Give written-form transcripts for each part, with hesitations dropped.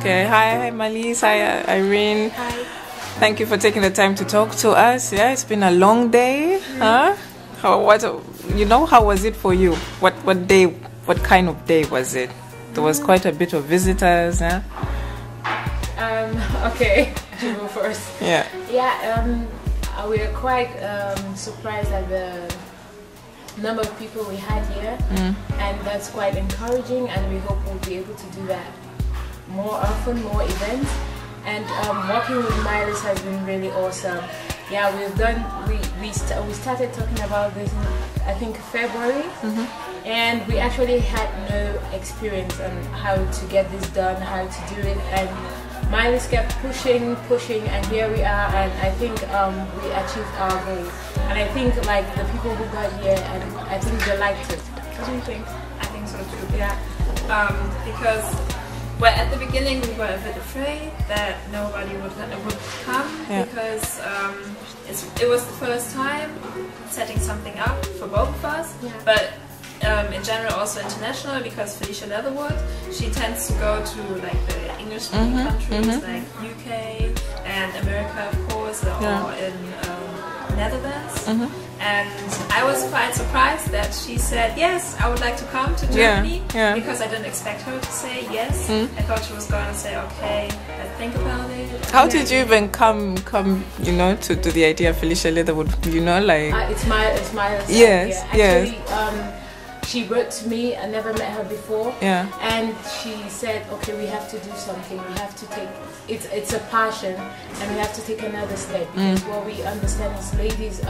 Okay. Hi, Malise. Hi, Irene. Hi. Thank you for taking the time to talk to us. Yeah, it's been a long day. Huh? How was it for you? What kind of day was it? There was quite a bit of visitors. Huh? Okay, you go first. Yeah. Yeah. We are quite surprised at the number of people we had here, and that's quite encouraging. And we hope we'll be able to do that more often, more events. And working with Miles has been really awesome. Yeah, we started talking about this in, I think, February, and we actually had no experience on how to get this done, how to do it, and Miles kept pushing, and here we are, and I think we achieved our goal. And I think like the people who got here, and I think they liked it. What do you think? I think so too. Yeah, because. Well, at the beginning we were a bit afraid that nobody would come because it was the first time setting something up for both of us, but in general also international, because Felicia Leatherwood, she tends to go to like the English-speaking countries like UK and America, of course, they're all in Netherlands. And I was quite surprised that she said, yes, I would like to come to Germany, because I didn't expect her to say yes. I thought she was going to say, okay, let's think about it. How did you even come, to the idea of Felicia Leatherwood, like... It's my yes, actually, she wrote to me. I never met her before. Yeah. And she said, okay, we have to do something. We have to take, it's a passion, and we have to take another step. Because what we understand is ladies,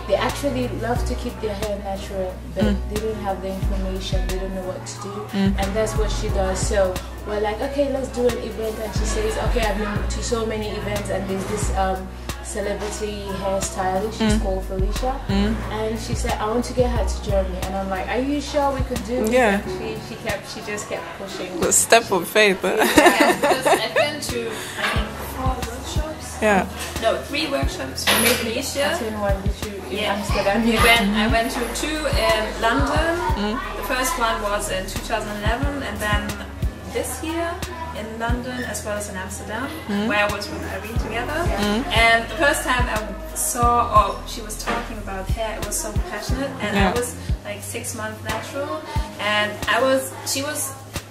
they actually love to keep their hair natural, but they don't have the information, they don't know what to do, and that's what she does. So we're like, okay, let's do an event, and she says, okay, I've been to so many events, and there's this celebrity hairstylist, she's called Felicia, and she said, I want to get her to Germany, and I'm like, are you sure we could do it? Yeah. She just kept pushing. The step of faith. Because I've been to, I think, 4 workshops. Yeah. No, 3 workshops with Felicia. In Amsterdam. I went to 2 in London. The first one was in 2011, and then this year in London as well as in Amsterdam, where I was with Irene together. And the first time I saw, she was talking about hair, it was so passionate, and I was like 6 months natural, and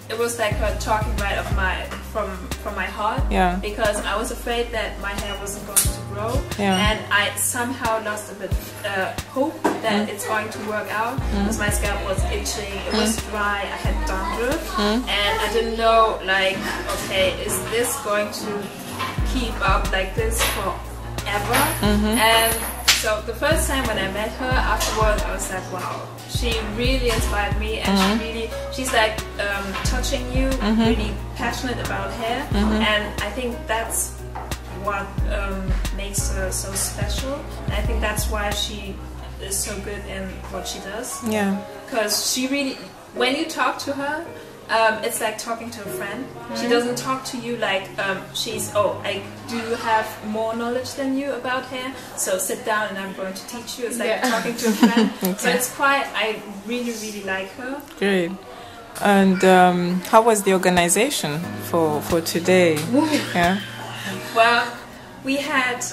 it was like her talking right off from my heart, because I was afraid that my hair wasn't going to grow, and I somehow lost a bit hope that it's going to work out, because my scalp was itching, it was dry, I had dandruff, and I didn't know, like, okay, is this going to keep up like this forever? And so the first time when I met her afterwards, I was like, wow, she really inspired me, and she's like touching you, really passionate about hair, and I think that's what makes her so special, and I think that's why she is so good in what she does. Yeah. Because she really, when you talk to her, it's like talking to a friend. She doesn't talk to you like she's, I do have more knowledge than you about hair, so sit down and I'm going to teach you. It's like talking to a friend. So it's quite, I really, really like her. Great. And how was the organization for today? Yeah. Well, we had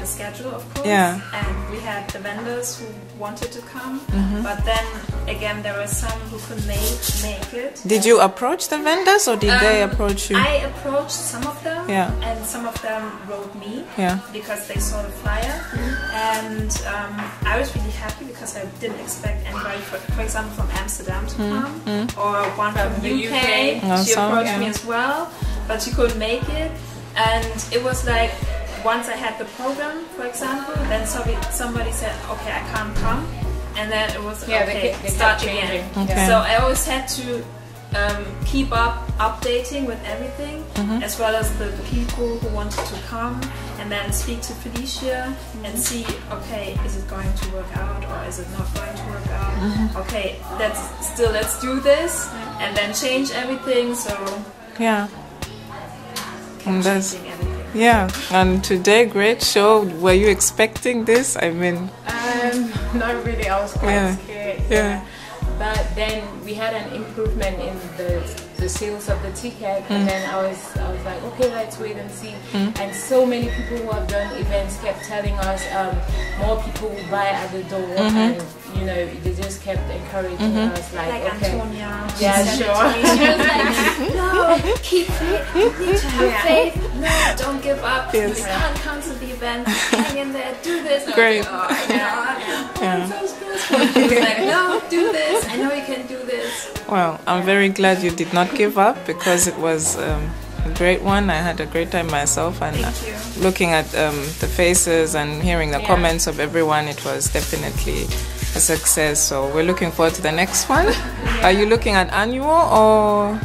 a schedule, of course, and we had the vendors who wanted to come, but then again there were some who couldn't make it. Did you approach the vendors, or did they approach you? I approached some of them, and some of them wrote me, because they saw the flyer, and I was really happy because I didn't expect anybody, for example, from Amsterdam to come, or one from the UK. She approached me as well, but she couldn't make it, and it was like, once I had the program, for example, then somebody said, okay, I can't come, and then it was, okay, start again. So I always had to keep updating with everything, as well as the people who wanted to come, and then speak to Felicia and see, okay, is it going to work out, or is it not going to work out? Okay, let's do this, and then change everything. So and that's and today, great show. Were you expecting this? I mean, not really. I was quite scared. But then we had an improvement in the the sales of the ticket, and then I was like, okay, let's wait and see. And so many people who have done events kept telling us more people will buy at the door, and you know, they just kept encouraging us, like okay, Antonia. yeah, sure. She was like, no, keep it. You need to have faith. No, don't give up. Yes. You can't cancel the event. Hang in there. Do this. Great. Oh, I'm so stressful. She was like, no, do this. I know you can do this. Well, I'm very glad you did not give up, because it was a great one. I had a great time myself, and Thank you. looking at the faces and hearing the comments of everyone, it was definitely a success. So we're looking forward to the next one. Are you looking at annual or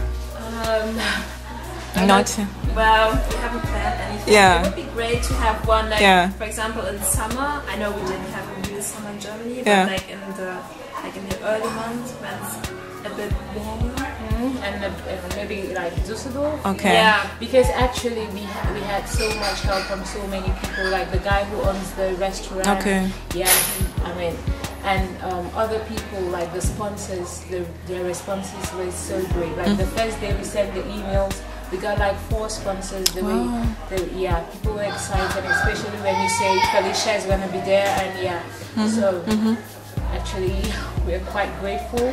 not? Well, we haven't planned anything. Yeah. It would be great to have one, like, Yeah. for example, in summer. I know we didn't have a real summer in Germany, but Yeah. like in the early months when it's a bit warmer. And maybe like Düsseldorf. Okay. Yeah, because actually we had so much help from so many people. Like the guy who owns the restaurant. Okay. Yeah, and other people, like the sponsors, their responses were so great. Like the first day we sent the emails, we got like 4 sponsors. People were excited, especially when you say Felicia is gonna be there, and so actually we're quite grateful.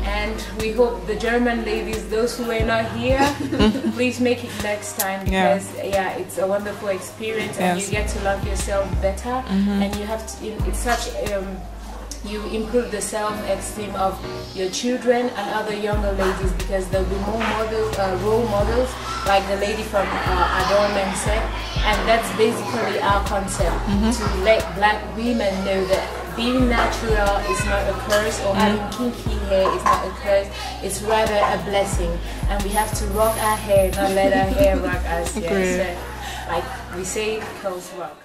And we hope the German ladies, those who were not here, please make it next time, because it's a wonderful experience, and you get to love yourself better, and you have to, it's such you improve the self-esteem of your children and other younger ladies, because there'll be more role models, like the lady from Adore Mindset, and that's basically our concept, to let black women know that being natural is not a curse, or having kinky hair is not a curse, it's rather a blessing, and we have to rock our hair, not let our hair rock us. So, like we say, curls rock.